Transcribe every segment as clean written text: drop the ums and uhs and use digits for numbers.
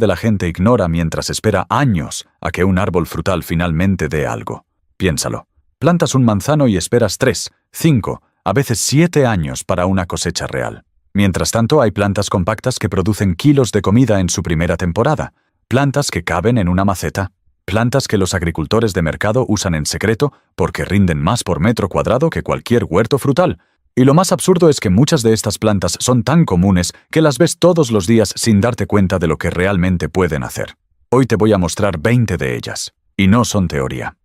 de la gente ignora mientras espera años a que un árbol frutal finalmente dé algo. Piénsalo. Plantas un manzano y esperas 3, 5, a veces 7 años para una cosecha real. Mientras tanto, hay plantas compactas que producen kilos de comida en su primera temporada, plantas que caben en una maceta, plantas que los agricultores de mercado usan en secreto porque rinden más por metro cuadrado que cualquier huerto frutal. Y lo más absurdo es que muchas de estas plantas son tan comunes que las ves todos los días sin darte cuenta de lo que realmente pueden hacer. Hoy te voy a mostrar 20 de ellas. Y no son teoría.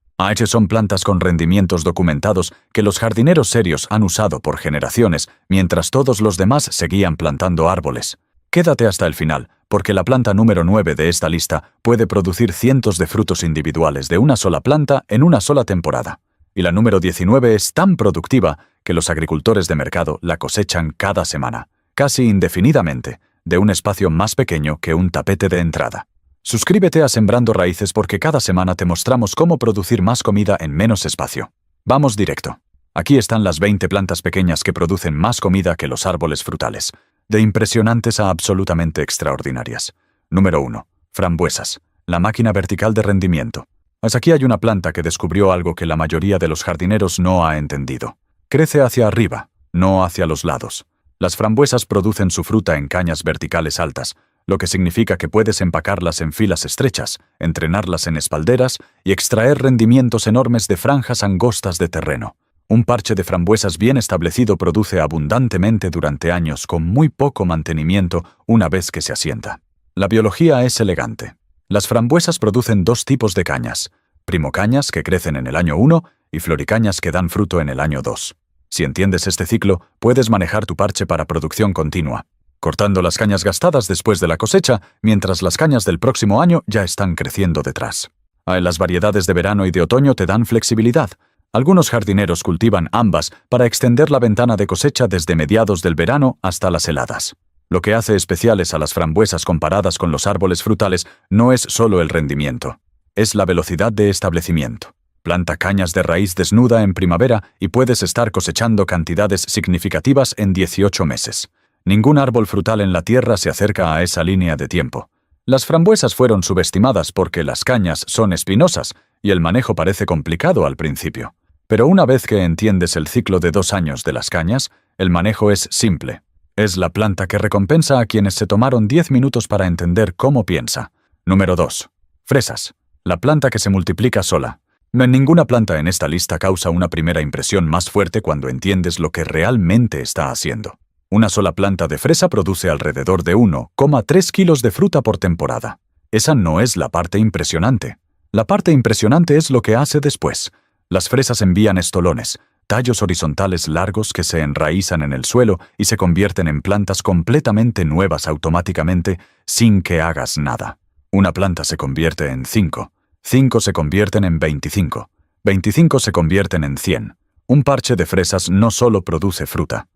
Son plantas con rendimientos documentados que los jardineros serios han usado por generaciones, mientras todos los demás seguían plantando árboles. Quédate hasta el final, porque la planta número 9 de esta lista puede producir cientos de frutos individuales de una sola planta en una sola temporada. Y la número 19 es tan productiva que los agricultores de mercado la cosechan cada semana, casi indefinidamente, de un espacio más pequeño que un tapete de entrada. Suscríbete a Sembrando Raíces porque cada semana te mostramos cómo producir más comida en menos espacio. Vamos directo. Aquí están las 20 plantas pequeñas que producen más comida que los árboles frutales, de impresionantes a absolutamente extraordinarias. Número 1. Frambuesas, la máquina vertical de rendimiento. Aquí hay una planta que descubrió algo que la mayoría de los jardineros no ha entendido. Crece hacia arriba, no hacia los lados. Las frambuesas producen su fruta en cañas verticales altas, lo que significa que puedes empacarlas en filas estrechas, entrenarlas en espalderas y extraer rendimientos enormes de franjas angostas de terreno. Un parche de frambuesas bien establecido produce abundantemente durante años con muy poco mantenimiento una vez que se asienta. La biología es elegante. Las frambuesas producen dos tipos de cañas, primocañas que crecen en el año 1 y floricañas que dan fruto en el año 2. Si entiendes este ciclo, puedes manejar tu parche para producción continua, cortando las cañas gastadas después de la cosecha, mientras las cañas del próximo año ya están creciendo detrás. Las variedades de verano y de otoño te dan flexibilidad. Algunos jardineros cultivan ambas para extender la ventana de cosecha desde mediados del verano hasta las heladas. Lo que hace especiales a las frambuesas comparadas con los árboles frutales no es solo el rendimiento, es la velocidad de establecimiento. Planta cañas de raíz desnuda en primavera y puedes estar cosechando cantidades significativas en 18 meses. Ningún árbol frutal en la tierra se acerca a esa línea de tiempo. Las frambuesas fueron subestimadas porque las cañas son espinosas y el manejo parece complicado al principio. Pero una vez que entiendes el ciclo de 2 años de las cañas, el manejo es simple. Es la planta que recompensa a quienes se tomaron 10 minutos para entender cómo piensa. Número 2. Fresas. La planta que se multiplica sola. Ninguna planta en esta lista causa una primera impresión más fuerte cuando entiendes lo que realmente está haciendo. Una sola planta de fresa produce alrededor de 1,3 kilos de fruta por temporada. Esa no es la parte impresionante. La parte impresionante es lo que hace después. Las fresas envían estolones, tallos horizontales largos que se enraizan en el suelo y se convierten en plantas completamente nuevas automáticamente sin que hagas nada. Una planta se convierte en 5, 5 se convierten en 25, 25 se convierten en 100. Un parche de fresas no solo produce fruta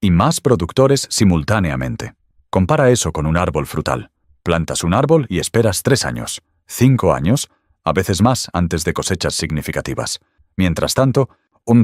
y más productores simultáneamente. Compara eso con un árbol frutal. Plantas un árbol y esperas 3 años, 5 años, a veces más antes de cosechas significativas. Mientras tanto,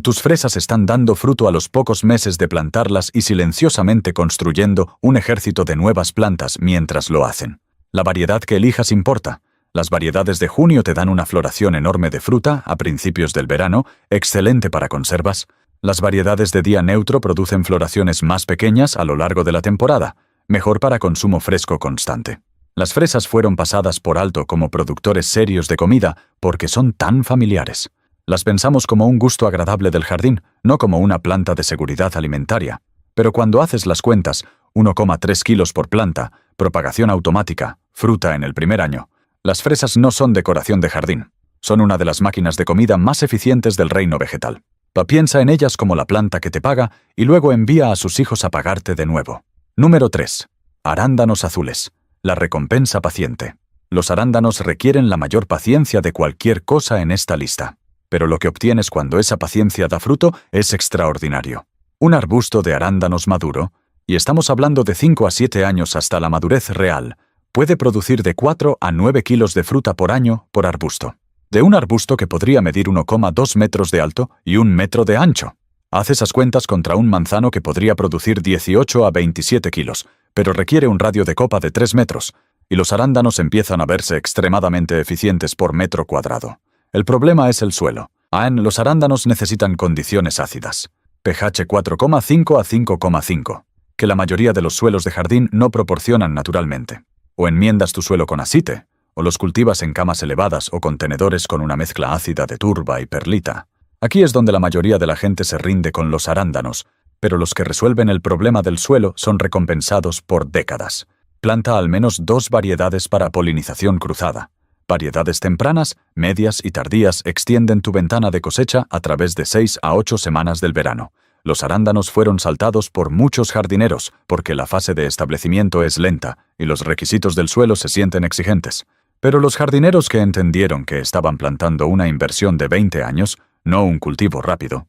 tus fresas están dando fruto a los pocos meses de plantarlas y silenciosamente construyendo un ejército de nuevas plantas mientras lo hacen. La variedad que elijas importa. Las variedades de junio te dan una floración enorme de fruta a principios del verano, excelente para conservas. Las variedades de día neutro producen floraciones más pequeñas a lo largo de la temporada, mejor para consumo fresco constante. Las fresas fueron pasadas por alto como productores serios de comida porque son tan familiares. Las pensamos como un gusto agradable del jardín, no como una planta de seguridad alimentaria. Pero cuando haces las cuentas, 1,3 kilos por planta, propagación automática, fruta en el primer año. Las fresas no son decoración de jardín. Son una de las máquinas de comida más eficientes del reino vegetal. Piensa en ellas como la planta que te paga y luego envía a sus hijos a pagarte de nuevo. Número 3. Arándanos azules. La recompensa paciente. Los arándanos requieren la mayor paciencia de cualquier cosa en esta lista. Pero lo que obtienes cuando esa paciencia da fruto es extraordinario. Un arbusto de arándanos maduro, y estamos hablando de 5 a 7 años hasta la madurez real, puede producir de 4 a 9 kilos de fruta por año por arbusto. De un arbusto que podría medir 1,2 metros de alto y 1 metro de ancho. Haz esas cuentas contra un manzano que podría producir 18 a 27 kilos, pero requiere un radio de copa de 3 metros. y los arándanos empiezan a verse extremadamente eficientes por metro cuadrado. El problema es el suelo. Los arándanos necesitan condiciones ácidas. pH 4,5 a 5,5, que la mayoría de los suelos de jardín no proporcionan naturalmente. O enmiendas tu suelo con asite, o los cultivas en camas elevadas o contenedores con una mezcla ácida de turba y perlita. Aquí es donde la mayoría de la gente se rinde con los arándanos, pero los que resuelven el problema del suelo son recompensados por décadas. Planta al menos 2 variedades para polinización cruzada. Variedades tempranas, medias y tardías extienden tu ventana de cosecha a través de 6 a 8 semanas del verano. Los arándanos fueron saltados por muchos jardineros porque la fase de establecimiento es lenta y los requisitos del suelo se sienten exigentes. Pero los jardineros que entendieron que estaban plantando una inversión de 20 años, no un cultivo rápido,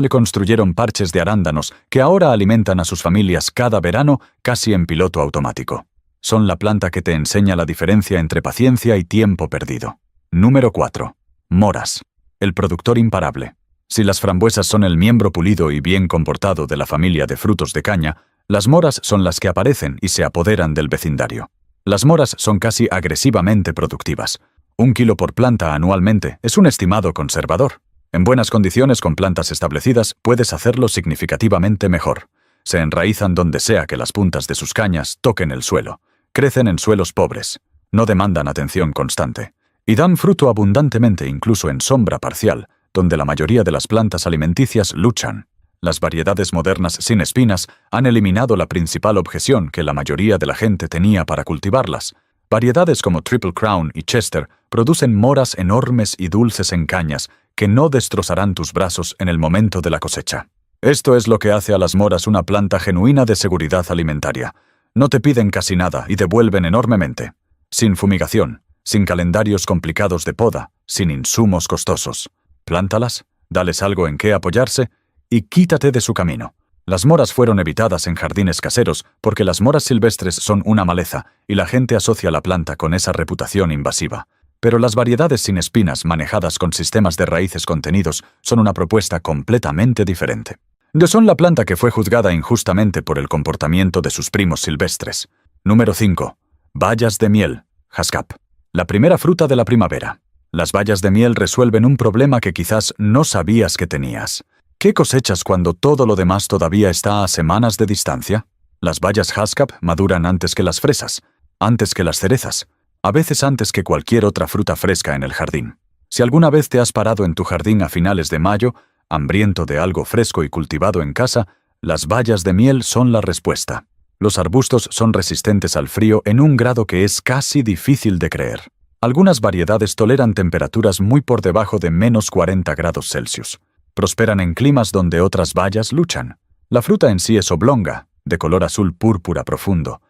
construyeron parches de arándanos que ahora alimentan a sus familias cada verano casi en piloto automático. Son la planta que te enseña la diferencia entre paciencia y tiempo perdido. Número 4. Moras. El productor imparable. Si las frambuesas son el miembro pulido y bien comportado de la familia de frutos de caña, las moras son las que aparecen y se apoderan del vecindario. Las moras son casi agresivamente productivas. 1 kilo por planta anualmente es un estimado conservador. En buenas condiciones con plantas establecidas puedes hacerlo significativamente mejor. Se enraizan donde sea que las puntas de sus cañas toquen el suelo. Crecen en suelos pobres. No demandan atención constante. Y dan fruto abundantemente incluso en sombra parcial, donde la mayoría de las plantas alimenticias luchan. Las variedades modernas sin espinas han eliminado la principal objeción que la mayoría de la gente tenía para cultivarlas. Variedades como Triple Crown y Chester producen moras enormes y dulces en cañas que no destrozarán tus brazos en el momento de la cosecha. Esto es lo que hace a las moras una planta genuina de seguridad alimentaria. No te piden casi nada y devuelven enormemente. Sin fumigación, sin calendarios complicados de poda, sin insumos costosos. Plántalas, dales algo en qué apoyarse y quítate de su camino. Las moras fueron evitadas en jardines caseros porque las moras silvestres son una maleza y la gente asocia la planta con esa reputación invasiva. Pero las variedades sin espinas manejadas con sistemas de raíces contenidos son una propuesta completamente diferente. Son la planta que fue juzgada injustamente por el comportamiento de sus primos silvestres. Número 5. Bayas de miel, Haskap. La primera fruta de la primavera. Las bayas de miel resuelven un problema que quizás no sabías que tenías. ¿Qué cosechas cuando todo lo demás todavía está a semanas de distancia? Las bayas Haskap maduran antes que las fresas, antes que las cerezas, a veces antes que cualquier otra fruta fresca en el jardín. Si alguna vez te has parado en tu jardín a finales de mayo, hambriento de algo fresco y cultivado en casa, las bayas de miel son la respuesta. Los arbustos son resistentes al frío en un grado que es casi difícil de creer. Algunas variedades toleran temperaturas muy por debajo de menos 40 grados Celsius. Prosperan en climas donde otras bayas luchan. La fruta en sí es oblonga, de color azul púrpura profundo,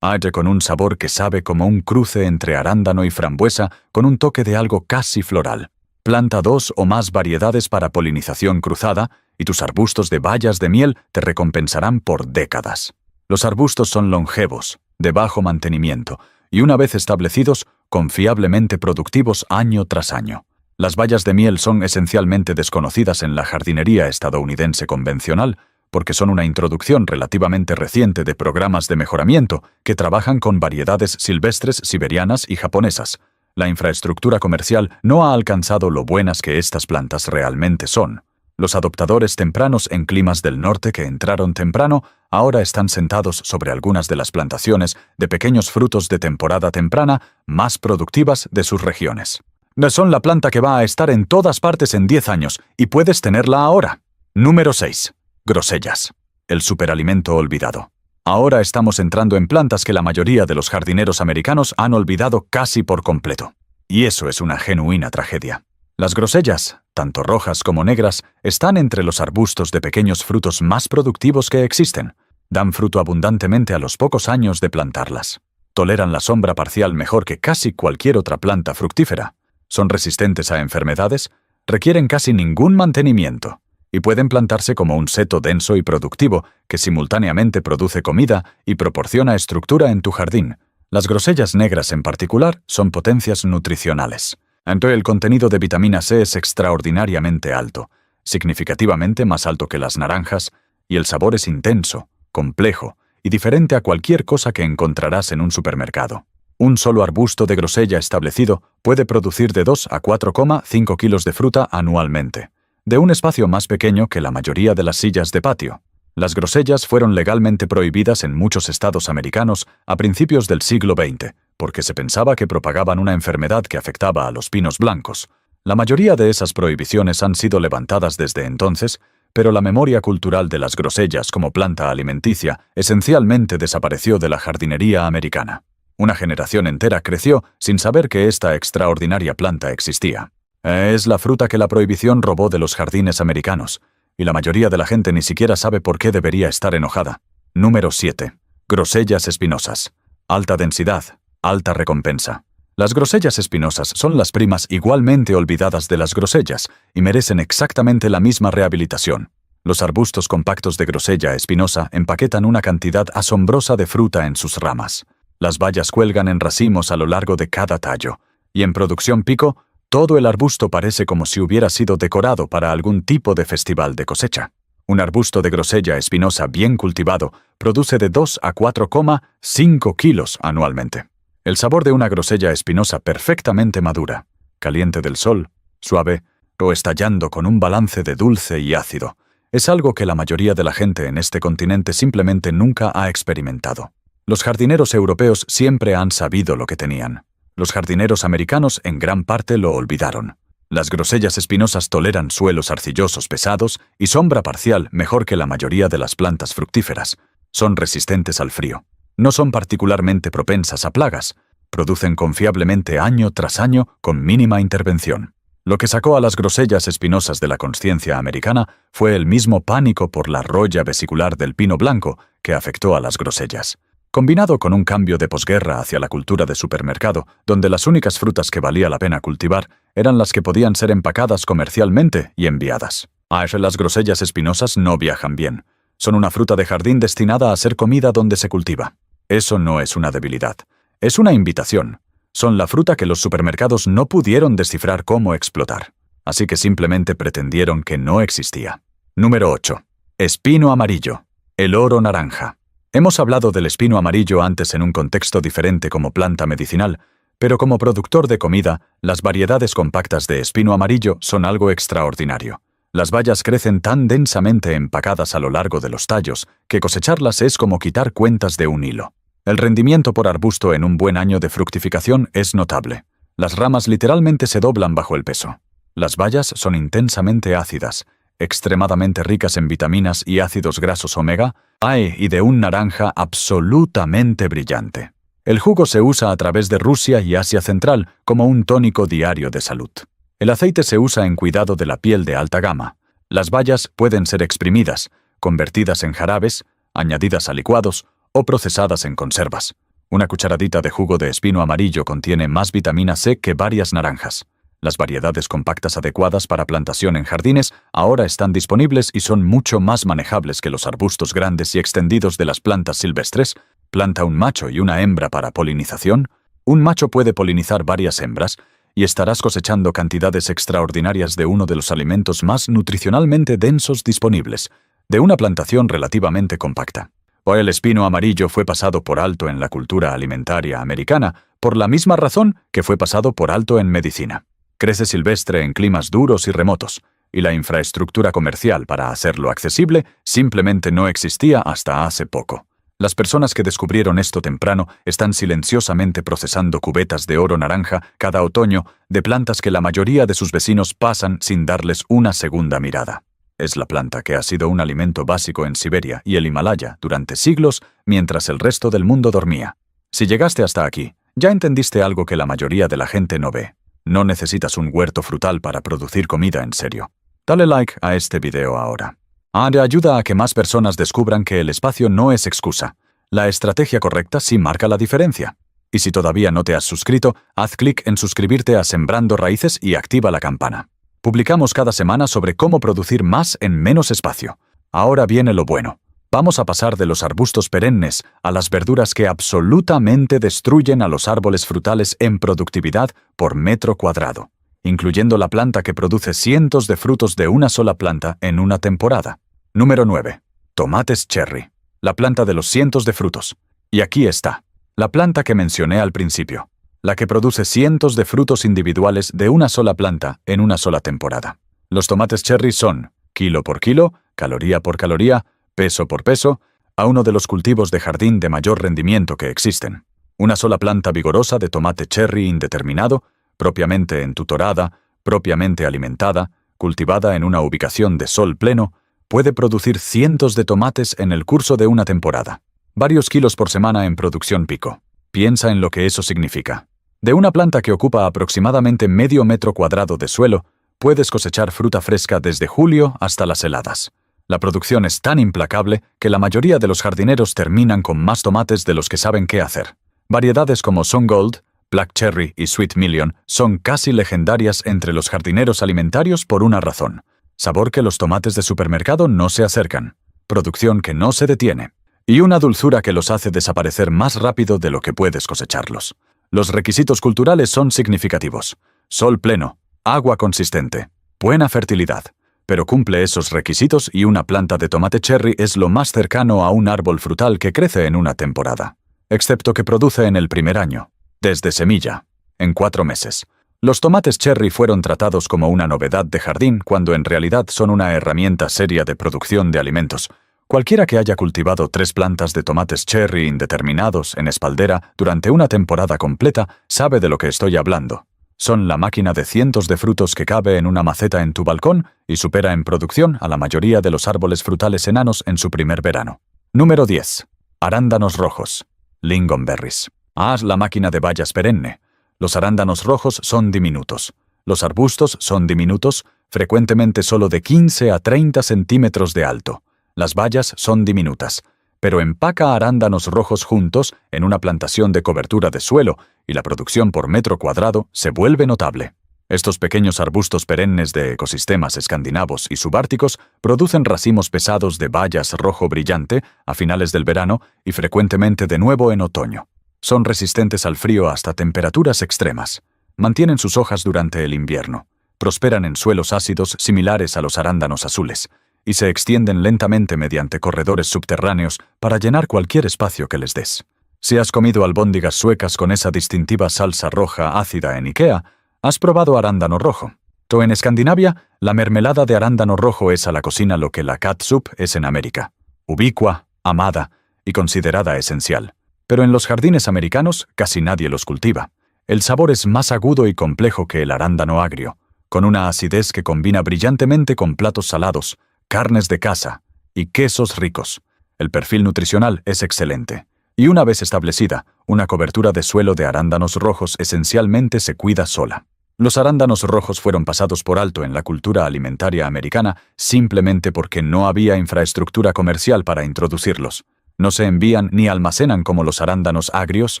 con un sabor que sabe como un cruce entre arándano y frambuesa con un toque de algo casi floral. Planta 2 o más variedades para polinización cruzada y tus arbustos de bayas de miel te recompensarán por décadas. Los arbustos son longevos, de bajo mantenimiento y una vez establecidos, confiablemente productivos año tras año. Las bayas de miel son esencialmente desconocidas en la jardinería estadounidense convencional porque son una introducción relativamente reciente de programas de mejoramiento que trabajan con variedades silvestres siberianas y japonesas. La infraestructura comercial no ha alcanzado lo buenas que estas plantas realmente son. Los adoptadores tempranos en climas del norte que entraron temprano ahora están sentados sobre algunas de las plantaciones de pequeños frutos de temporada temprana más productivas de sus regiones. Son la planta que va a estar en todas partes en 10 años y puedes tenerla ahora. Número 6. Grosellas. El superalimento olvidado. Ahora estamos entrando en plantas que la mayoría de los jardineros americanos han olvidado casi por completo. Y eso es una genuina tragedia. Las grosellas, tanto rojas como negras, están entre los arbustos de pequeños frutos más productivos que existen. Dan fruto abundantemente a los pocos años de plantarlas. Toleran la sombra parcial mejor que casi cualquier otra planta fructífera. Son resistentes a enfermedades, requieren casi ningún mantenimiento y pueden plantarse como un seto denso y productivo que simultáneamente produce comida y proporciona estructura en tu jardín. Las grosellas negras en particular son potencias nutricionales. El contenido de vitamina C es extraordinariamente alto, significativamente más alto que las naranjas, y el sabor es intenso, complejo y diferente a cualquier cosa que encontrarás en un supermercado. Un solo arbusto de grosella establecido puede producir de 2 a 4,5 kilos de fruta anualmente, de un espacio más pequeño que la mayoría de las sillas de patio. Las grosellas fueron legalmente prohibidas en muchos estados americanos a principios del siglo XX, porque se pensaba que propagaban una enfermedad que afectaba a los pinos blancos. La mayoría de esas prohibiciones han sido levantadas desde entonces, pero la memoria cultural de las grosellas como planta alimenticia esencialmente desapareció de la jardinería americana. Una generación entera creció sin saber que esta extraordinaria planta existía. Es la fruta que la prohibición robó de los jardines americanos, y la mayoría de la gente ni siquiera sabe por qué debería estar enojada. Número 7. Grosellas espinosas. Alta densidad, alta recompensa. Las grosellas espinosas son las primas igualmente olvidadas de las grosellas y merecen exactamente la misma rehabilitación. Los arbustos compactos de grosella espinosa empaquetan una cantidad asombrosa de fruta en sus ramas. Las bayas cuelgan en racimos a lo largo de cada tallo, y en producción pico, todo el arbusto parece como si hubiera sido decorado para algún tipo de festival de cosecha. Un arbusto de grosella espinosa bien cultivado produce de 2 a 4,5 kilos anualmente. El sabor de una grosella espinosa perfectamente madura, caliente del sol, suave o estallando con un balance de dulce y ácido, es algo que la mayoría de la gente en este continente simplemente nunca ha experimentado. Los jardineros europeos siempre han sabido lo que tenían. Los jardineros americanos en gran parte lo olvidaron. Las grosellas espinosas toleran suelos arcillosos pesados y sombra parcial mejor que la mayoría de las plantas fructíferas. Son resistentes al frío. No son particularmente propensas a plagas. Producen confiablemente año tras año con mínima intervención. Lo que sacó a las grosellas espinosas de la consciencia americana fue el mismo pánico por la roya vesicular del pino blanco que afectó a las grosellas. Combinado con un cambio de posguerra hacia la cultura de supermercado, donde las únicas frutas que valía la pena cultivar eran las que podían ser empacadas comercialmente y enviadas. Las grosellas espinosas no viajan bien. Son una fruta de jardín destinada a ser comida donde se cultiva. Eso no es una debilidad. Es una invitación. Son la fruta que los supermercados no pudieron descifrar cómo explotar. Así que simplemente pretendieron que no existía. Número 8. Espino amarillo. El oro naranja. Hemos hablado del espino amarillo antes en un contexto diferente como planta medicinal, pero como productor de comida, las variedades compactas de espino amarillo son algo extraordinario. Las bayas crecen tan densamente empacadas a lo largo de los tallos que cosecharlas es como quitar cuentas de un hilo. El rendimiento por arbusto en un buen año de fructificación es notable. Las ramas literalmente se doblan bajo el peso. Las bayas son intensamente ácidas, extremadamente ricas en vitaminas y ácidos grasos omega, y de un naranja absolutamente brillante. El jugo se usa a través de Rusia y Asia Central como un tónico diario de salud. El aceite se usa en cuidado de la piel de alta gama. Las bayas pueden ser exprimidas, convertidas en jarabes, añadidas a licuados o procesadas en conservas. Una cucharadita de jugo de espino amarillo contiene más vitamina C que varias naranjas. Las variedades compactas adecuadas para plantación en jardines ahora están disponibles y son mucho más manejables que los arbustos grandes y extendidos de las plantas silvestres. Planta un macho y una hembra para polinización. Un macho puede polinizar varias hembras y estarás cosechando cantidades extraordinarias de uno de los alimentos más nutricionalmente densos disponibles, de una plantación relativamente compacta. El espino amarillo fue pasado por alto en la cultura alimentaria americana por la misma razón que fue pasado por alto en medicina. Crece silvestre en climas duros y remotos, y la infraestructura comercial para hacerlo accesible simplemente no existía hasta hace poco. Las personas que descubrieron esto temprano están silenciosamente procesando cubetas de oro naranja cada otoño de plantas que la mayoría de sus vecinos pasan sin darles una segunda mirada. Es la planta que ha sido un alimento básico en Siberia y el Himalaya durante siglos mientras el resto del mundo dormía. Si llegaste hasta aquí, ya entendiste algo que la mayoría de la gente no ve. No necesitas un huerto frutal para producir comida en serio. Dale like a este video ahora. Ayuda a que más personas descubran que el espacio no es excusa. La estrategia correcta sí marca la diferencia. Y si todavía no te has suscrito, haz clic en suscribirte a Sembrando Raíces y activa la campana. Publicamos cada semana sobre cómo producir más en menos espacio. Ahora viene lo bueno. Vamos a pasar de los arbustos perennes a las verduras que absolutamente destruyen a los árboles frutales en productividad por metro cuadrado, incluyendo la planta que produce cientos de frutos de una sola planta en una temporada. Número 9. Tomates cherry. La planta de los cientos de frutos. Y aquí está. La planta que mencioné al principio, la que produce cientos de frutos individuales de una sola planta en una sola temporada. Los tomates cherry son, kilo por kilo, caloría por caloría, peso por peso, a uno de los cultivos de jardín de mayor rendimiento que existen. Una sola planta vigorosa de tomate cherry indeterminado, propiamente entutorada, propiamente alimentada, cultivada en una ubicación de sol pleno, puede producir cientos de tomates en el curso de una temporada. Varios kilos por semana en producción pico. Piensa en lo que eso significa. De una planta que ocupa aproximadamente medio metro cuadrado de suelo, puedes cosechar fruta fresca desde julio hasta las heladas. La producción es tan implacable que la mayoría de los jardineros terminan con más tomates de los que saben qué hacer. Variedades como Sun Gold, Black Cherry y Sweet Million son casi legendarias entre los jardineros alimentarios por una razón. Sabor que los tomates de supermercado no se acercan. Producción que no se detiene. Y una dulzura que los hace desaparecer más rápido de lo que puedes cosecharlos. Los requisitos culturales son significativos. Sol pleno, agua consistente, buena fertilidad. Pero cumple esos requisitos y una planta de tomate cherry es lo más cercano a un árbol frutal que crece en una temporada. Excepto que produce en el primer año, desde semilla, en 4 meses. Los tomates cherry fueron tratados como una novedad de jardín cuando en realidad son una herramienta seria de producción de alimentos. Cualquiera que haya cultivado 3 plantas de tomates cherry indeterminados en espaldera durante una temporada completa sabe de lo que estoy hablando. Son la máquina de cientos de frutos que cabe en una maceta en tu balcón y supera en producción a la mayoría de los árboles frutales enanos en su primer verano. Número 10. Arándanos rojos. Lingonberries. La máquina de bayas perenne. Los arándanos rojos son diminutos. Los arbustos son diminutos, frecuentemente solo de 15 a 30 centímetros de alto. Las bayas son diminutas, pero empaca arándanos rojos juntos en una plantación de cobertura de suelo y la producción por metro cuadrado se vuelve notable. Estos pequeños arbustos perennes de ecosistemas escandinavos y subárticos producen racimos pesados de bayas rojo brillante a finales del verano y frecuentemente de nuevo en otoño. Son resistentes al frío hasta temperaturas extremas. Mantienen sus hojas durante el invierno. Prosperan en suelos ácidos similares a los arándanos azules y se extienden lentamente mediante corredores subterráneos para llenar cualquier espacio que les des. Si has comido albóndigas suecas con esa distintiva salsa roja ácida en IKEA, has probado arándano rojo. En Escandinavia, la mermelada de arándano rojo es a la cocina lo que la catsup es en América. Ubicua, amada y considerada esencial. Pero en los jardines americanos casi nadie los cultiva. El sabor es más agudo y complejo que el arándano agrio, con una acidez que combina brillantemente con platos salados, carnes de caza y quesos ricos. El perfil nutricional es excelente. Y una vez establecida, una cobertura de suelo de arándanos rojos esencialmente se cuida sola. Los arándanos rojos fueron pasados por alto en la cultura alimentaria americana simplemente porque no había infraestructura comercial para introducirlos. No se envían ni almacenan como los arándanos agrios,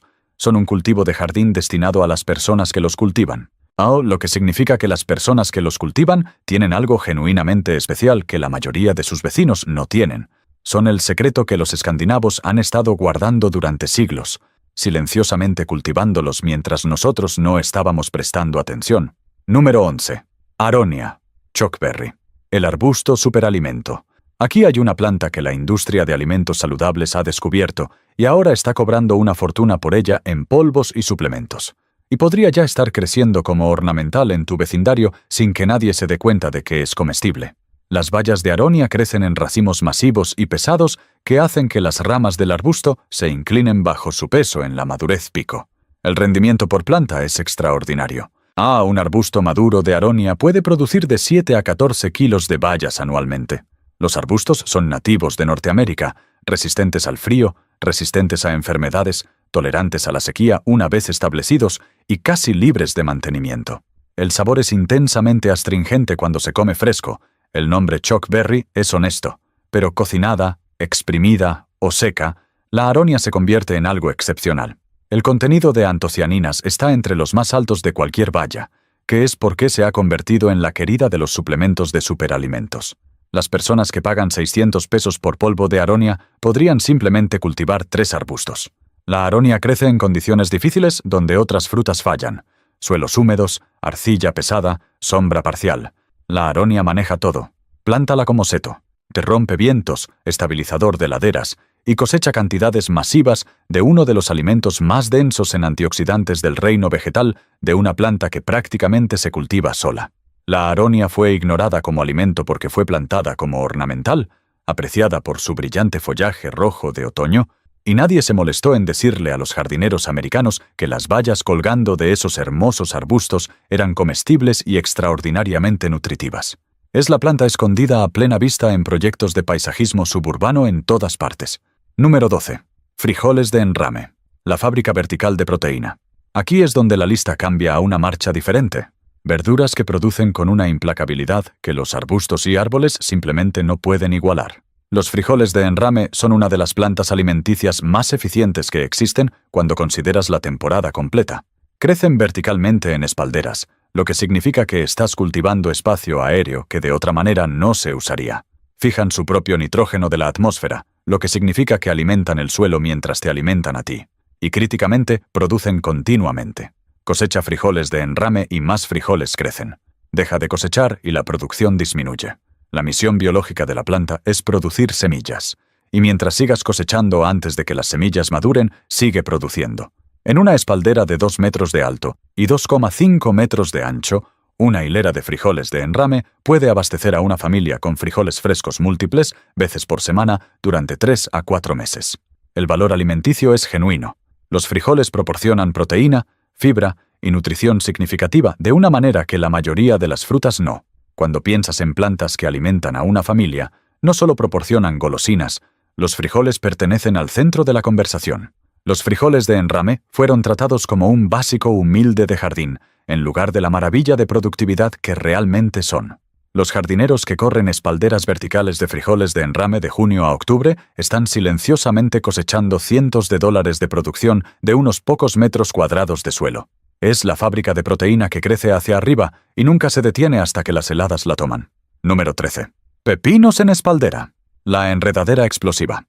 son un cultivo de jardín destinado a las personas que los cultivan. Lo que significa que las personas que los cultivan tienen algo genuinamente especial que la mayoría de sus vecinos no tienen. Son el secreto que los escandinavos han estado guardando durante siglos, silenciosamente cultivándolos mientras nosotros no estábamos prestando atención. Número 11. Aronia. Chokeberry. El arbusto superalimento. Aquí hay una planta que la industria de alimentos saludables ha descubierto y ahora está cobrando una fortuna por ella en polvos y suplementos. Y podría ya estar creciendo como ornamental en tu vecindario sin que nadie se dé cuenta de que es comestible. Las bayas de aronia crecen en racimos masivos y pesados que hacen que las ramas del arbusto se inclinen bajo su peso en la madurez pico. El rendimiento por planta es extraordinario. Un arbusto maduro de aronia puede producir de 7 a 14 kilos de bayas anualmente. Los arbustos son nativos de Norteamérica, resistentes al frío, resistentes a enfermedades, tolerantes a la sequía una vez establecidos y casi libres de mantenimiento. El sabor es intensamente astringente cuando se come fresco. El nombre chokeberry es honesto, pero cocinada, exprimida o seca, la aronia se convierte en algo excepcional. El contenido de antocianinas está entre los más altos de cualquier baya, que es porque se ha convertido en la querida de los suplementos de superalimentos. Las personas que pagan 600 pesos por polvo de aronia podrían simplemente cultivar 3 arbustos. La aronia crece en condiciones difíciles donde otras frutas fallan. Suelos húmedos, arcilla pesada, sombra parcial. La aronia maneja todo. Plántala como seto. Te rompe vientos, estabilizador de laderas, y cosecha cantidades masivas de uno de los alimentos más densos en antioxidantes del reino vegetal de una planta que prácticamente se cultiva sola. La aronia fue ignorada como alimento porque fue plantada como ornamental, apreciada por su brillante follaje rojo de otoño, y nadie se molestó en decirle a los jardineros americanos que las bayas colgando de esos hermosos arbustos eran comestibles y extraordinariamente nutritivas. Es la planta escondida a plena vista en proyectos de paisajismo suburbano en todas partes. Número 12. Frijoles de enrame. La fábrica vertical de proteína. Aquí es donde la lista cambia a una marcha diferente. Verduras que producen con una implacabilidad que los arbustos y árboles simplemente no pueden igualar. Los frijoles de enrame son una de las plantas alimenticias más eficientes que existen cuando consideras la temporada completa. Crecen verticalmente en espalderas, lo que significa que estás cultivando espacio aéreo que de otra manera no se usaría. Fijan su propio nitrógeno de la atmósfera, lo que significa que alimentan el suelo mientras te alimentan a ti. Y críticamente, producen continuamente. Cosecha frijoles de enrame y más frijoles crecen. Deja de cosechar y la producción disminuye. La misión biológica de la planta es producir semillas. Y mientras sigas cosechando antes de que las semillas maduren, sigue produciendo. En una espaldera de 2 metros de alto y 2,5 metros de ancho, una hilera de frijoles de enrame puede abastecer a una familia con frijoles frescos múltiples veces por semana durante 3 a 4 meses. El valor alimenticio es genuino. Los frijoles proporcionan proteína, fibra y nutrición significativa de una manera que la mayoría de las frutas no. Cuando piensas en plantas que alimentan a una familia, no solo proporcionan golosinas, los frijoles pertenecen al centro de la conversación. Los frijoles de enrame fueron tratados como un básico humilde de jardín, en lugar de la maravilla de productividad que realmente son. Los jardineros que corren espalderas verticales de frijoles de enrame de junio a octubre están silenciosamente cosechando cientos de dólares de producción de unos pocos metros cuadrados de suelo. Es la fábrica de proteína que crece hacia arriba y nunca se detiene hasta que las heladas la toman. Número 13. Pepinos en espaldera. La enredadera explosiva.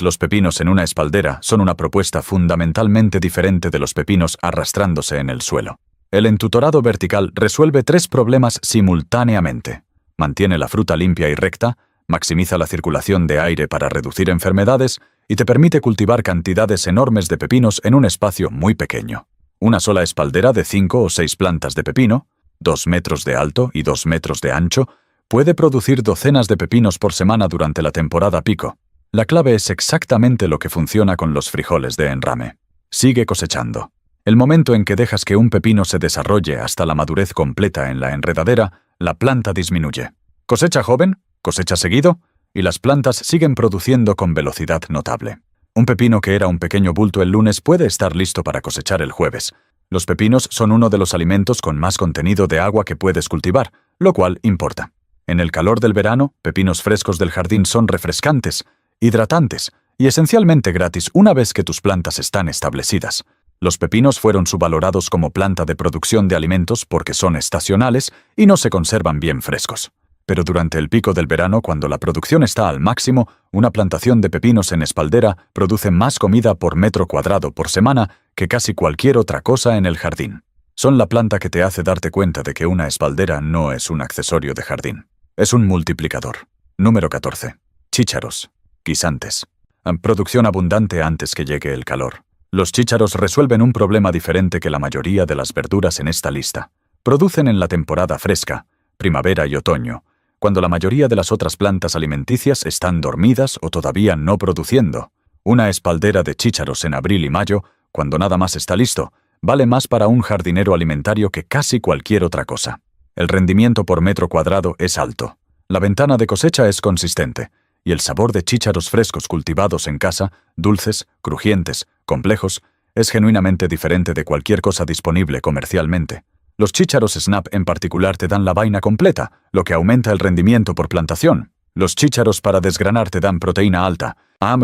Los pepinos en una espaldera son una propuesta fundamentalmente diferente de los pepinos arrastrándose en el suelo. El entutorado vertical resuelve 3 problemas simultáneamente. Mantiene la fruta limpia y recta, maximiza la circulación de aire para reducir enfermedades y te permite cultivar cantidades enormes de pepinos en un espacio muy pequeño. Una sola espaldera de 5 o 6 plantas de pepino, 2 metros de alto y 2 metros de ancho, puede producir docenas de pepinos por semana durante la temporada pico. La clave es exactamente lo que funciona con los frijoles de enrame. Sigue cosechando. El momento en que dejas que un pepino se desarrolle hasta la madurez completa en la enredadera, la planta disminuye. Cosecha joven, cosecha seguido, y las plantas siguen produciendo con velocidad notable. Un pepino que era un pequeño bulto el lunes puede estar listo para cosechar el jueves. Los pepinos son uno de los alimentos con más contenido de agua que puedes cultivar, lo cual importa. En el calor del verano, pepinos frescos del jardín son refrescantes, hidratantes y esencialmente gratis una vez que tus plantas están establecidas. Los pepinos fueron subvalorados como planta de producción de alimentos porque son estacionales y no se conservan bien frescos. Pero durante el pico del verano, cuando la producción está al máximo, una plantación de pepinos en espaldera produce más comida por metro cuadrado por semana que casi cualquier otra cosa en el jardín. Son la planta que te hace darte cuenta de que una espaldera no es un accesorio de jardín. Es un multiplicador. Número 14. Chícharos. Guisantes. Producción abundante antes que llegue el calor. Los chícharos resuelven un problema diferente que la mayoría de las verduras en esta lista. Producen en la temporada fresca, primavera y otoño, cuando la mayoría de las otras plantas alimenticias están dormidas o todavía no produciendo. Una espaldera de chícharos en abril y mayo, cuando nada más está listo, vale más para un jardinero alimentario que casi cualquier otra cosa. El rendimiento por metro cuadrado es alto. La ventana de cosecha es consistente. Y el sabor de chícharos frescos cultivados en casa, dulces, crujientes, complejos, es genuinamente diferente de cualquier cosa disponible comercialmente. Los chícharos Snap en particular te dan la vaina completa, lo que aumenta el rendimiento por plantación. Los chícharos para desgranar te dan proteína alta.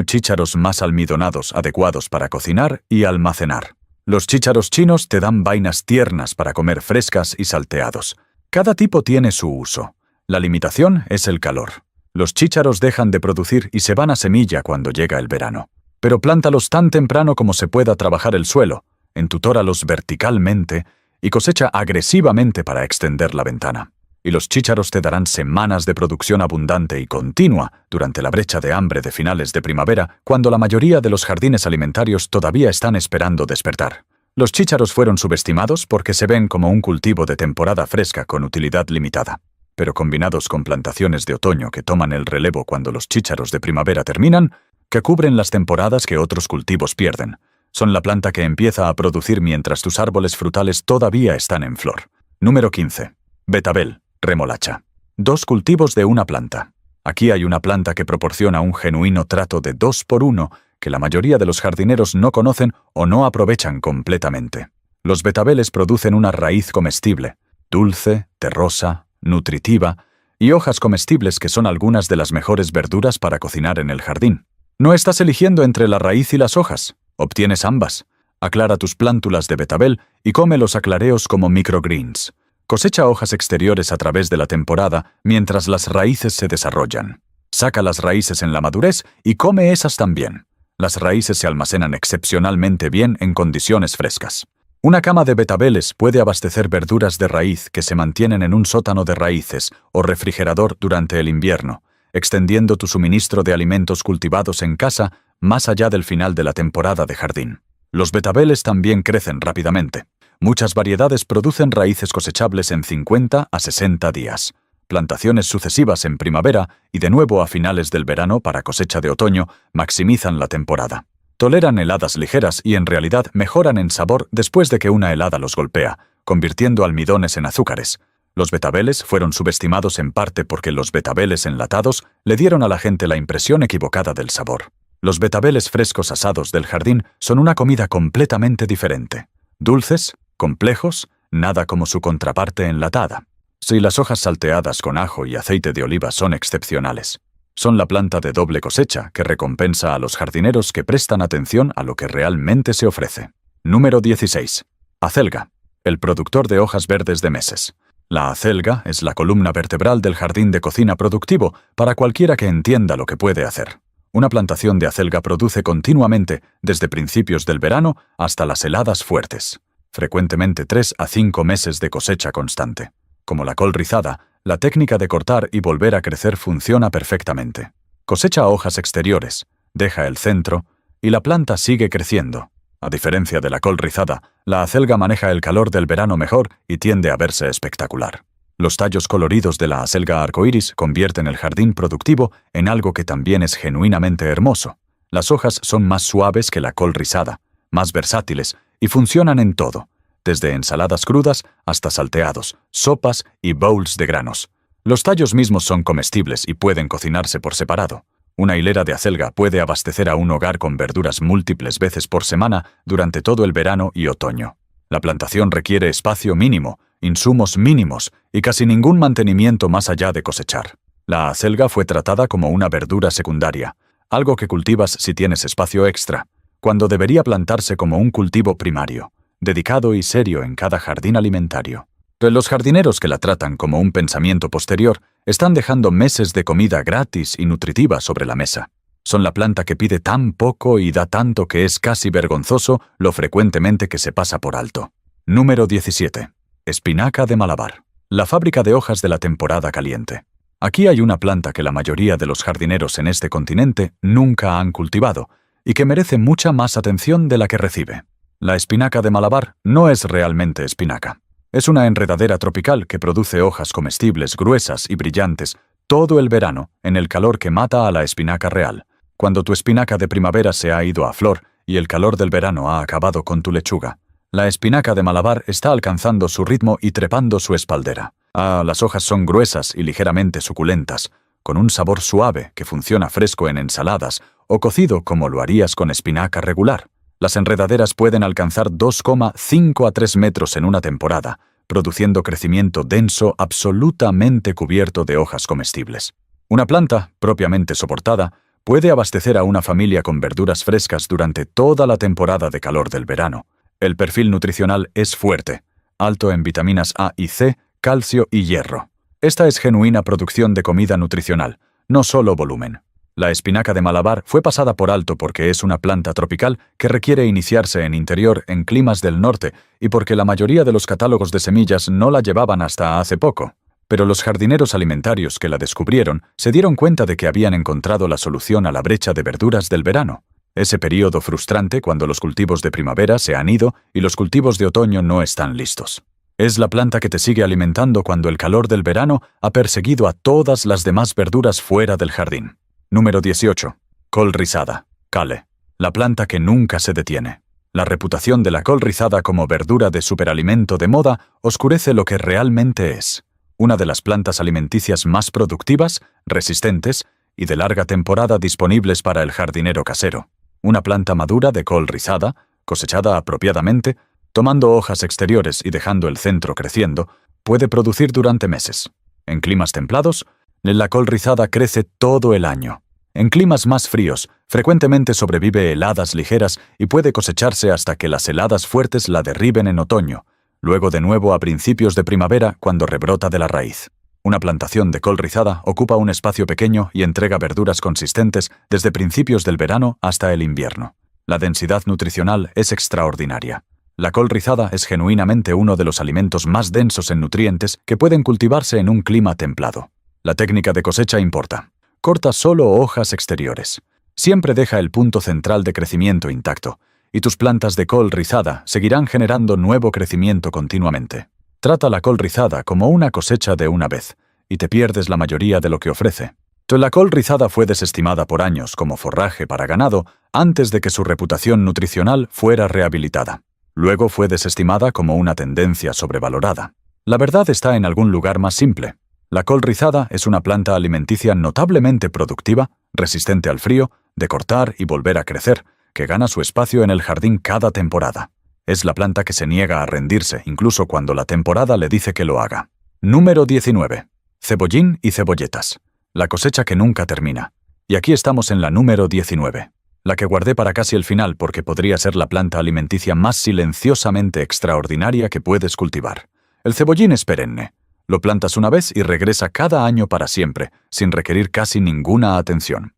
Chícharos más almidonados adecuados para cocinar y almacenar. Los chícharos chinos te dan vainas tiernas para comer frescas y salteados. Cada tipo tiene su uso. La limitación es el calor. Los chícharos dejan de producir y se van a semilla cuando llega el verano. Pero plántalos tan temprano como se pueda trabajar el suelo, entutóralos verticalmente y cosecha agresivamente para extender la ventana. y los chícharos te darán semanas de producción abundante y continua durante la brecha de hambre de finales de primavera, cuando la mayoría de los jardines alimentarios todavía están esperando despertar. Los chícharos fueron subestimados porque se ven como un cultivo de temporada fresca con utilidad limitada. Pero combinados con plantaciones de otoño que toman el relevo cuando los chícharos de primavera terminan, que cubren las temporadas que otros cultivos pierden, son la planta que empieza a producir mientras tus árboles frutales todavía están en flor. Número 15. Betabel, remolacha. 2 cultivos de una planta. Aquí hay una planta que proporciona un genuino trato de 2 por 1 que la mayoría de los jardineros no conocen o no aprovechan completamente. Los betabeles producen una raíz comestible, dulce, terrosa, nutritiva, y hojas comestibles que son algunas de las mejores verduras para cocinar en el jardín. No estás eligiendo entre la raíz y las hojas, obtienes ambas. Aclara tus plántulas de betabel y come los aclareos como microgreens. Cosecha hojas exteriores a través de la temporada mientras las raíces se desarrollan. Saca las raíces en la madurez y come esas también. Las raíces se almacenan excepcionalmente bien en condiciones frescas. Una cama de betabeles puede abastecer verduras de raíz que se mantienen en un sótano de raíces o refrigerador durante el invierno, extendiendo tu suministro de alimentos cultivados en casa más allá del final de la temporada de jardín. Los betabeles también crecen rápidamente. Muchas variedades producen raíces cosechables en 50 a 60 días. Plantaciones sucesivas en primavera y de nuevo a finales del verano para cosecha de otoño maximizan la temporada. Toleran heladas ligeras y en realidad mejoran en sabor después de que una helada los golpea, convirtiendo almidones en azúcares. Los betabeles fueron subestimados en parte porque los betabeles enlatados le dieron a la gente la impresión equivocada del sabor. Los betabeles frescos asados del jardín son una comida completamente diferente. Dulces, complejos, nada como su contraparte enlatada. Sí, las hojas salteadas con ajo y aceite de oliva son excepcionales. Son la planta de doble cosecha que recompensa a los jardineros que prestan atención a lo que realmente se ofrece. Número 16. Acelga, el productor de hojas verdes de meses. La acelga es la columna vertebral del jardín de cocina productivo para cualquiera que entienda lo que puede hacer. Una plantación de acelga produce continuamente desde principios del verano hasta las heladas fuertes. Frecuentemente 3 a 5 meses de cosecha constante. Como la col rizada, la técnica de cortar y volver a crecer funciona perfectamente. Cosecha hojas exteriores, deja el centro y la planta sigue creciendo. A diferencia de la col rizada, la acelga maneja el calor del verano mejor y tiende a verse espectacular. Los tallos coloridos de la acelga arcoíris convierten el jardín productivo en algo que también es genuinamente hermoso. Las hojas son más suaves que la col rizada, más versátiles y funcionan en todo, desde ensaladas crudas hasta salteados, sopas y bowls de granos. Los tallos mismos son comestibles y pueden cocinarse por separado. Una hilera de acelga puede abastecer a un hogar con verduras múltiples veces por semana durante todo el verano y otoño. La plantación requiere espacio mínimo, insumos mínimos y casi ningún mantenimiento más allá de cosechar. La acelga fue tratada como una verdura secundaria, algo que cultivas si tienes espacio extra, cuando debería plantarse como un cultivo primario, dedicado y serio en cada jardín alimentario. Pero los jardineros que la tratan como un pensamiento posterior están dejando meses de comida gratis y nutritiva sobre la mesa. Son la planta que pide tan poco y da tanto que es casi vergonzoso lo frecuentemente que se pasa por alto. Número 17. Espinaca de Malabar. La fábrica de hojas de la temporada caliente. Aquí hay una planta que la mayoría de los jardineros en este continente nunca han cultivado y que merece mucha más atención de la que recibe. La espinaca de Malabar no es realmente espinaca. Es una enredadera tropical que produce hojas comestibles gruesas y brillantes todo el verano en el calor que mata a la espinaca real. Cuando tu espinaca de primavera se ha ido a flor y el calor del verano ha acabado con tu lechuga, la espinaca de Malabar está alcanzando su ritmo y trepando su espaldera. Las hojas son gruesas y ligeramente suculentas, con un sabor suave que funciona fresco en ensaladas o cocido como lo harías con espinaca regular. Las enredaderas pueden alcanzar 2,5 a 3 metros en una temporada, produciendo crecimiento denso absolutamente cubierto de hojas comestibles. Una planta, propiamente soportada, puede abastecer a una familia con verduras frescas durante toda la temporada de calor del verano. El perfil nutricional es fuerte, alto en vitaminas A y C, calcio y hierro. Esta es genuina producción de comida nutricional, no solo volumen. La espinaca de Malabar fue pasada por alto porque es una planta tropical que requiere iniciarse en interior en climas del norte y porque la mayoría de los catálogos de semillas no la llevaban hasta hace poco. Pero los jardineros alimentarios que la descubrieron se dieron cuenta de que habían encontrado la solución a la brecha de verduras del verano. Ese período frustrante cuando los cultivos de primavera se han ido y los cultivos de otoño no están listos. Es la planta que te sigue alimentando cuando el calor del verano ha perseguido a todas las demás verduras fuera del jardín. Número 18. Col rizada. Kale. La planta que nunca se detiene. La reputación de la col rizada como verdura de superalimento de moda oscurece lo que realmente es. Una de las plantas alimenticias más productivas, resistentes y de larga temporada disponibles para el jardinero casero. Una planta madura de col rizada, cosechada apropiadamente, tomando hojas exteriores y dejando el centro creciendo, puede producir durante meses. En climas templados, la col rizada crece todo el año. En climas más fríos, frecuentemente sobrevive heladas ligeras y puede cosecharse hasta que las heladas fuertes la derriben en otoño, luego de nuevo a principios de primavera cuando rebrota de la raíz. Una plantación de col rizada ocupa un espacio pequeño y entrega verduras consistentes desde principios del verano hasta el invierno. La densidad nutricional es extraordinaria. La col rizada es genuinamente uno de los alimentos más densos en nutrientes que pueden cultivarse en un clima templado. La técnica de cosecha importa. Corta solo hojas exteriores. Siempre deja el punto central de crecimiento intacto, y tus plantas de col rizada seguirán generando nuevo crecimiento continuamente. Trata la col rizada como una cosecha de una vez, y te pierdes la mayoría de lo que ofrece. La col rizada fue desestimada por años como forraje para ganado antes de que su reputación nutricional fuera rehabilitada. Luego fue desestimada como una tendencia sobrevalorada. La verdad está en algún lugar más simple. La col rizada es una planta alimenticia notablemente productiva, resistente al frío, de cortar y volver a crecer, que gana su espacio en el jardín cada temporada. Es la planta que se niega a rendirse, incluso cuando la temporada le dice que lo haga. Número 19. Cebollín y cebolletas. La cosecha que nunca termina. Y aquí estamos en la número 19. La que guardé para casi el final porque podría ser la planta alimenticia más silenciosamente extraordinaria que puedes cultivar. El cebollín es perenne. Lo plantas una vez y regresa cada año para siempre, sin requerir casi ninguna atención.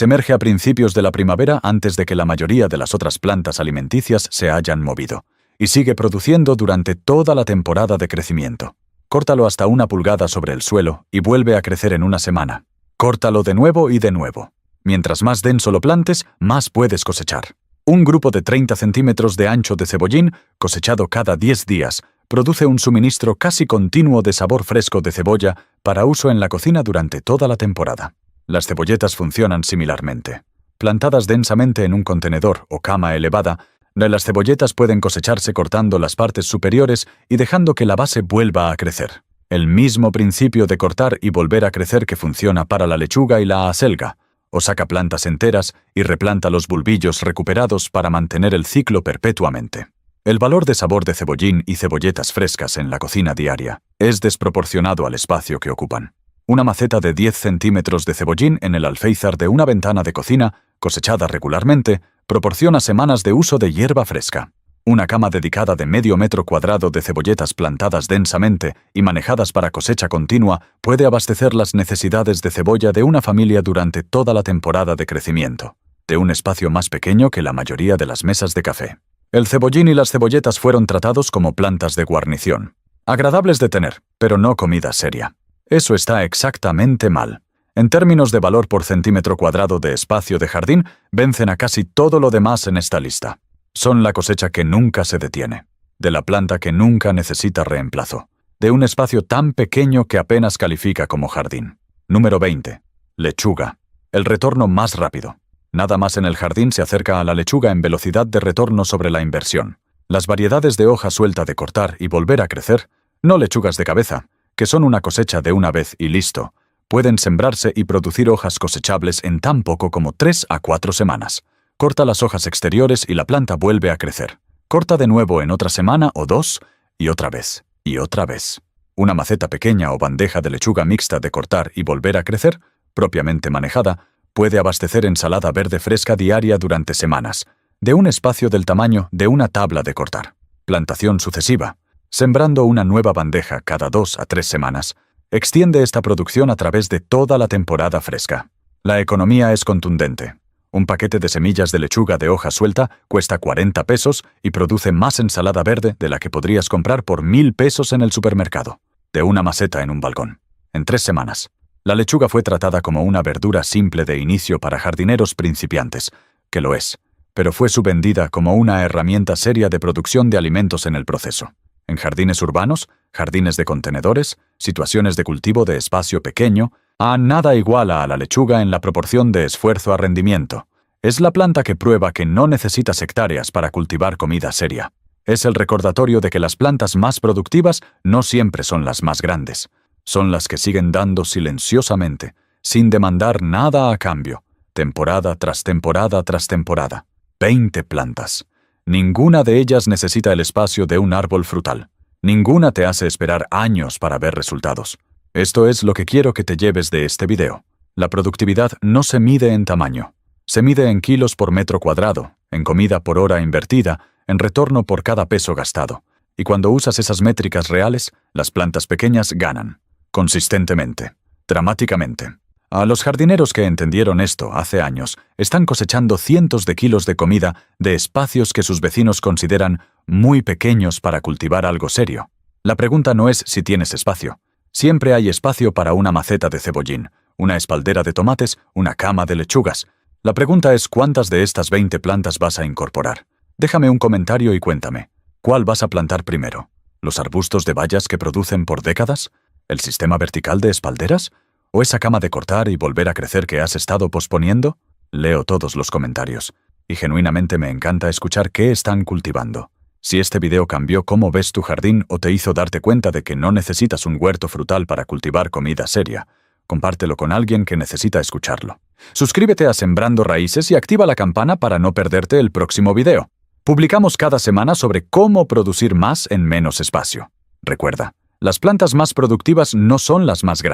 Emerge a principios de la primavera antes de que la mayoría de las otras plantas alimenticias se hayan movido, y sigue produciendo durante toda la temporada de crecimiento. Córtalo hasta 1 pulgada sobre el suelo y vuelve a crecer en una semana. Córtalo de nuevo y de nuevo. Mientras más denso lo plantes, más puedes cosechar. Un grupo de 30 centímetros de ancho de cebollín, cosechado cada 10 días, produce un suministro casi continuo de sabor fresco de cebolla para uso en la cocina durante toda la temporada. Las cebolletas funcionan similarmente. Plantadas densamente en un contenedor o cama elevada, las cebolletas pueden cosecharse cortando las partes superiores y dejando que la base vuelva a crecer. El mismo principio de cortar y volver a crecer que funciona para la lechuga y la acelga. O saca plantas enteras y replanta los bulbillos recuperados para mantener el ciclo perpetuamente. El valor de sabor de cebollín y cebolletas frescas en la cocina diaria es desproporcionado al espacio que ocupan. Una maceta de 10 centímetros de cebollín en el alféizar de una ventana de cocina, cosechada regularmente, proporciona semanas de uso de hierba fresca. Una cama dedicada de medio metro cuadrado de cebolletas plantadas densamente y manejadas para cosecha continua puede abastecer las necesidades de cebolla de una familia durante toda la temporada de crecimiento, de un espacio más pequeño que la mayoría de las mesas de café. El cebollín y las cebolletas fueron tratados como plantas de guarnición. Agradables de tener, pero no comida seria. Eso está exactamente mal. En términos de valor por centímetro cuadrado de espacio de jardín, vencen a casi todo lo demás en esta lista. Son la cosecha que nunca se detiene, de la planta que nunca necesita reemplazo, de un espacio tan pequeño que apenas califica como jardín. Número 20. Lechuga. El retorno más rápido. Nada más en el jardín se acerca a la lechuga en velocidad de retorno sobre la inversión. Las variedades de hoja suelta de cortar y volver a crecer, no lechugas de cabeza, que son una cosecha de una vez y listo, pueden sembrarse y producir hojas cosechables en tan poco como 3 a 4 semanas. Corta las hojas exteriores y la planta vuelve a crecer. Corta de nuevo en otra semana o 2, y otra vez, y otra vez. Una maceta pequeña o bandeja de lechuga mixta de cortar y volver a crecer, propiamente manejada, puede abastecer ensalada verde fresca diaria durante semanas, de un espacio del tamaño de una tabla de cortar. Plantación sucesiva. Sembrando una nueva bandeja cada 2 a 3 semanas, extiende esta producción a través de toda la temporada fresca. La economía es contundente. Un paquete de semillas de lechuga de hoja suelta cuesta 40 pesos y produce más ensalada verde de la que podrías comprar por 1.000 pesos en el supermercado. de una maceta en un balcón. En 3 semanas. La lechuga fue tratada como una verdura simple de inicio para jardineros principiantes, que lo es, pero fue subvendida como una herramienta seria de producción de alimentos en el proceso. En jardines urbanos, jardines de contenedores, situaciones de cultivo de espacio pequeño, a nada iguala a la lechuga en la proporción de esfuerzo a rendimiento. Es la planta que prueba que no necesitas hectáreas para cultivar comida seria. Es el recordatorio de que las plantas más productivas no siempre son las más grandes. Son las que siguen dando silenciosamente, sin demandar nada a cambio, temporada tras temporada tras temporada. 20 plantas. Ninguna de ellas necesita el espacio de un árbol frutal. Ninguna te hace esperar años para ver resultados. Esto es lo que quiero que te lleves de este video. La productividad no se mide en tamaño. Se mide en kilos por metro cuadrado, en comida por hora invertida, en retorno por cada peso gastado. Y cuando usas esas métricas reales, las plantas pequeñas ganan. Consistentemente. Dramáticamente. A los jardineros que entendieron esto hace años, están cosechando cientos de kilos de comida de espacios que sus vecinos consideran muy pequeños para cultivar algo serio. La pregunta no es si tienes espacio. Siempre hay espacio para una maceta de cebollín, una espaldera de tomates, una cama de lechugas. La pregunta es cuántas de estas 20 plantas vas a incorporar. Déjame un comentario y cuéntame. ¿Cuál vas a plantar primero? ¿Los arbustos de bayas que producen por décadas? ¿El sistema vertical de espalderas? ¿O esa cama de cortar y volver a crecer que has estado posponiendo? Leo todos los comentarios. Y genuinamente me encanta escuchar qué están cultivando. Si este video cambió cómo ves tu jardín o te hizo darte cuenta de que no necesitas un huerto frutal para cultivar comida seria, compártelo con alguien que necesita escucharlo. Suscríbete a Sembrando Raíces y activa la campana para no perderte el próximo video. Publicamos cada semana sobre cómo producir más en menos espacio. Recuerda, las plantas más productivas no son las más grandes.